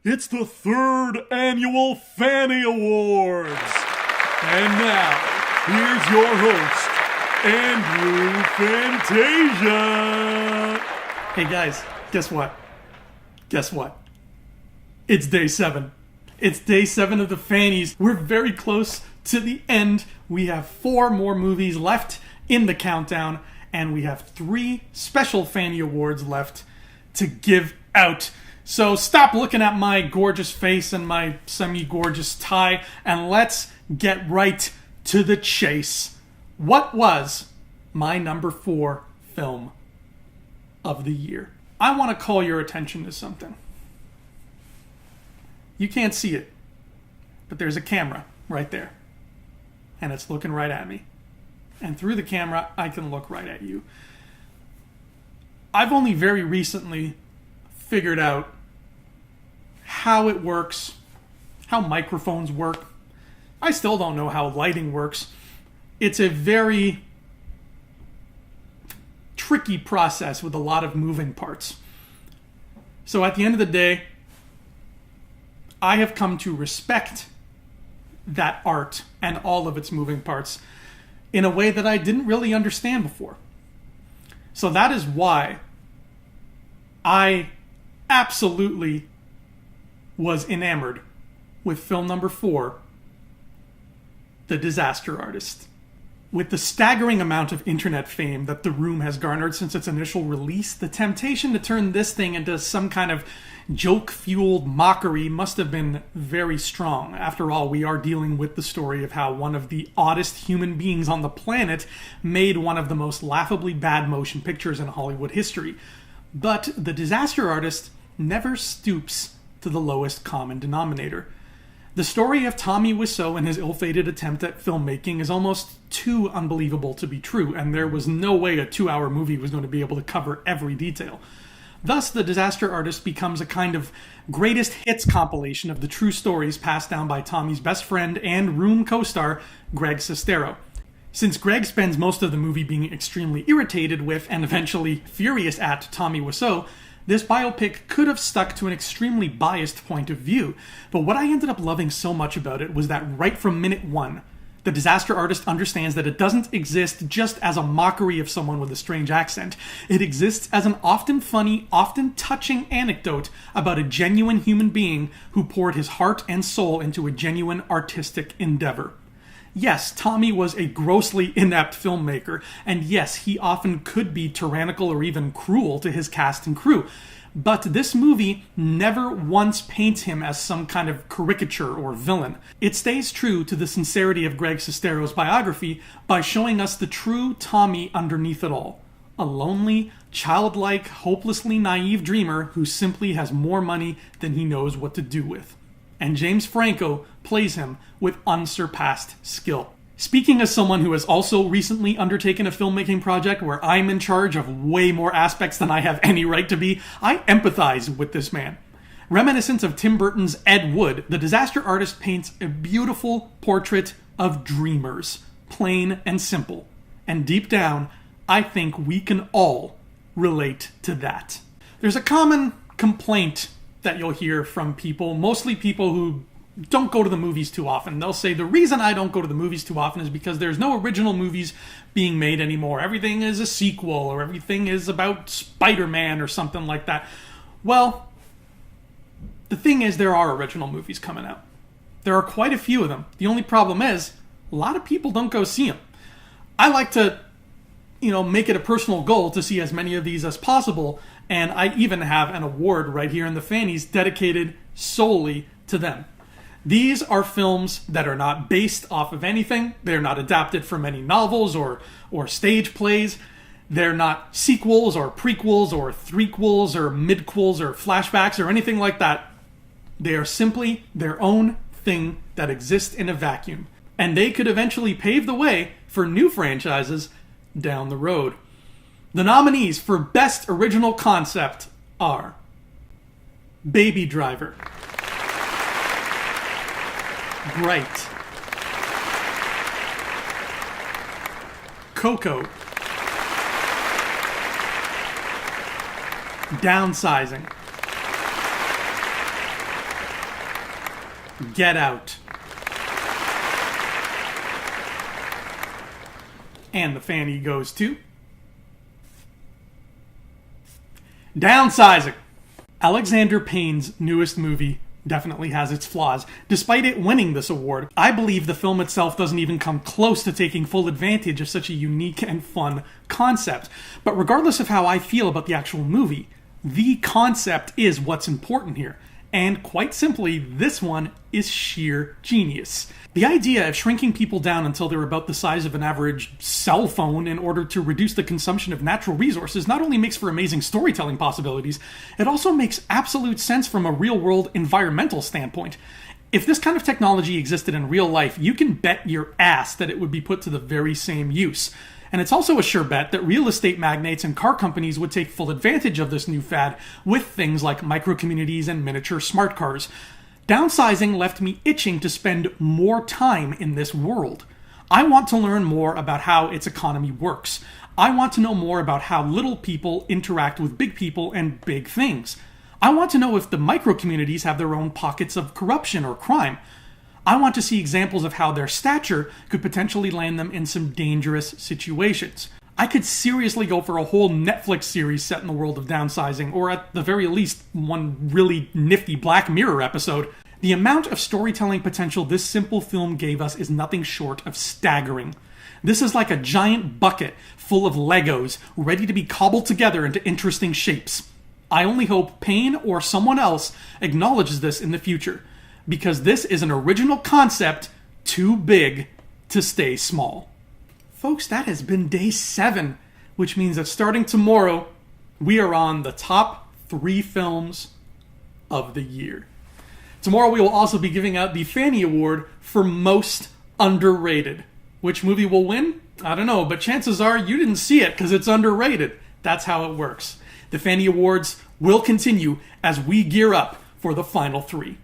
It's the third annual FANNIE Awards. And now, here's your host, Andrew Fantasia. Hey guys, guess what? It's day 7. It's day 7 of the Fannies. We're very close to the end. We have 4 more movies left in the countdown, and we have 3 special FANNIE Awards left to give out. So stop looking at my gorgeous face and my semi-gorgeous tie, and let's get right to the chase. What was my number 4 film of the year? I want to call your attention to something. You can't see it, but there's a camera right there, and it's looking right at me. And through the camera, I can look right at you. I've only very recently figured out how it works, how microphones work. I still don't know how lighting works. It's a very tricky process with a lot of moving parts. So at the end of the day, I have come to respect that art and all of its moving parts in a way that I didn't really understand before. So that is why I absolutely was enamored with film number 4, The Disaster Artist. With the staggering amount of internet fame that The Room has garnered since its initial release, the temptation to turn this thing into some kind of joke-fueled mockery must have been very strong. After all, we are dealing with the story of how one of the oddest human beings on the planet made one of the most laughably bad motion pictures in Hollywood history. But The Disaster Artist never stoops to the lowest common denominator. The story of Tommy Wiseau and his ill-fated attempt at filmmaking is almost too unbelievable to be true, and there was no way a 2-hour movie was going to be able to cover every detail. Thus, The Disaster Artist becomes a kind of greatest hits compilation of the true stories passed down by Tommy's best friend and Room co-star, Greg Sestero. Since Greg spends most of the movie being extremely irritated with and eventually furious at Tommy Wiseau, this biopic could have stuck to an extremely biased point of view. But what I ended up loving so much about it was that right from minute 1, The Disaster Artist understands that it doesn't exist just as a mockery of someone with a strange accent. It exists as an often funny, often touching anecdote about a genuine human being who poured his heart and soul into a genuine artistic endeavor. Yes, Tommy was a grossly inept filmmaker, and yes, he often could be tyrannical or even cruel to his cast and crew. But this movie never once paints him as some kind of caricature or villain. It stays true to the sincerity of Greg Sestero's biography by showing us the true Tommy underneath it all. A lonely, childlike, hopelessly naive dreamer who simply has more money than he knows what to do with. And James Franco plays him with unsurpassed skill. Speaking as someone who has also recently undertaken a filmmaking project where I'm in charge of way more aspects than I have any right to be, I empathize with this man. Reminiscent of Tim Burton's Ed Wood, The Disaster Artist paints a beautiful portrait of dreamers, plain and simple. And deep down, I think we can all relate to that. There's a common complaint that you'll hear from people, mostly people who don't go to the movies too often. They'll say, the reason I don't go to the movies too often is because there's no original movies being made anymore. Everything is a sequel, or everything is about Spider-Man or something like that. Well, the thing is, there are original movies coming out. There are quite a few of them. The only problem is, a lot of people don't go see them. I like to, make it a personal goal to see as many of these as possible, and I even have an award right here in the Fannies dedicated solely to them. These are films that are not based off of anything. They're not adapted from any novels or stage plays. They're not sequels or prequels or threequels or midquels or flashbacks or anything like that. They are simply their own thing that exists in a vacuum. And they could eventually pave the way for new franchises down the road. The nominees for Best Original Concept are Baby Driver, Bright, Coco, Downsizing, Get Out. And the Fannie goes to Downsizing. Alexander Payne's newest movie definitely has its flaws. Despite it winning this award, I believe the film itself doesn't even come close to taking full advantage of such a unique and fun concept. But regardless of how I feel about the actual movie, the concept is what's important here. And quite simply, this one is sheer genius. The idea of shrinking people down until they're about the size of an average cell phone in order to reduce the consumption of natural resources not only makes for amazing storytelling possibilities, it also makes absolute sense from a real-world environmental standpoint. If this kind of technology existed in real life, you can bet your ass that it would be put to the very same use. And it's also a sure bet that real estate magnates and car companies would take full advantage of this new fad with things like micro-communities and miniature smart cars. Downsizing left me itching to spend more time in this world. I want to learn more about how its economy works. I want to know more about how little people interact with big people and big things. I want to know if the micro-communities have their own pockets of corruption or crime. I want to see examples of how their stature could potentially land them in some dangerous situations. I could seriously go for a whole Netflix series set in the world of downsizing, or at the very least, one really nifty Black Mirror episode. The amount of storytelling potential this simple film gave us is nothing short of staggering. This is like a giant bucket full of Legos, ready to be cobbled together into interesting shapes. I only hope Payne or someone else acknowledges this in the future, because this is an original concept too big to stay small. Folks, that has been day 7, which means that starting tomorrow, we are on the top 3 films of the year. Tomorrow we will also be giving out the Fannie Award for Most Underrated. Which movie will win? I don't know, but chances are you didn't see it because it's underrated. That's how it works. The Fannie Awards will continue as we gear up for the final 3.